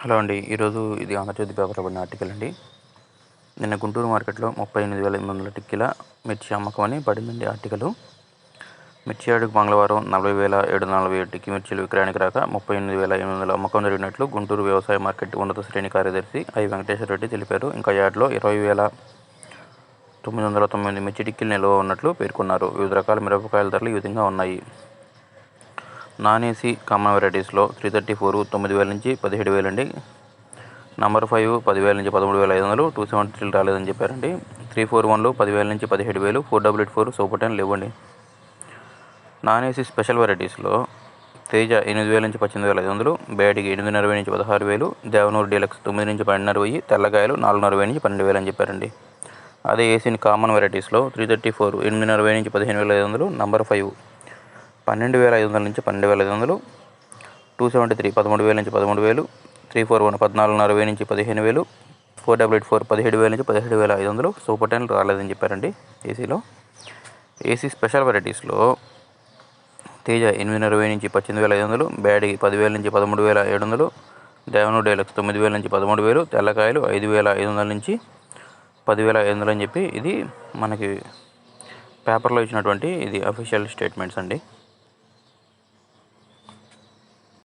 Hello అండి. ఈరోజు ఇది ఆంధ్రజ్యోతి పేపర్లో పడిన ఆర్టికల్ అండి. నిన్న గుంటూరు మార్కెట్లో 38,800 టిక్కీల మిర్చి అమ్మకం అని పడిందండి ఆర్టికల్. మిర్చి యార్డుకు మంగళవారం 40,747 టిక్కీ మిర్చీలు విక్రయానికి రాక 38,800 అమ్మకం జరిగినట్లు గుంటూరు వ్యవసాయ మార్కెట్ ఉన్నత శ్రేణి కార్యదర్శి ఐ. వెంకటేశ్వర రెడ్డి తెలిపారు. ఇంకా యార్డులో 20,999 మిర్చి టిక్కీలు నిల్వ ఉన్నట్లు పేర్కొన్నారు. వివిధ రకాల మిరపకాయల ధరలు ఈ విధంగా ఉన్నాయి. నాన్ ఏసీ కామన్ వెరైటీస్లో 334 9,000 నుంచి 17,000 అండి. నంబర్ 5 10,000 నుంచి 13,500, 273 రాలేదని చెప్పారండి. 341లు 10,000 నుంచి 17,000, 488 సూపర్ 10 లేవండి. నాన్ ఏసీ స్పెషల్ వెరైటీస్లో తేజ 8,000 నుంచి 18,500, బ్యాటికి 8,500 నుంచి 16,000, దేవనూరు డీలక్స్ 9 నుంచి 12,500, తెల్లకాయలు 4,500 నుంచి 12,000 అని చెప్పారండి. అదే ఏసీ కామన్ వెరైటీస్లో 334 8,500 నుంచి 15,500, నంబర్ 5 12,500 నుంచి 12,500, 273 13,000 నుంచి 13,000, 341 14,500 నుంచి 15,000, 488 17,000 నుంచి 17,500 సూపర్ 10 రాలేదని చెప్పారండి. ఏసీలో ఏసీ స్పెషల్ వెరైటీస్లో తేజ 8,500 నుంచి 18,500, బ్యాడీ 10,000 నుంచి 13,700, దేవనూరు డీలక్స్ 9,000 నుంచి 13,000, తెల్లకాయలు 5,500 నుంచి 10,500 అని చెప్పి ఇది మనకి పేపర్లో ఇచ్చినటువంటి ఇది అఫీషియల్ స్టేట్మెంట్స్ అండి.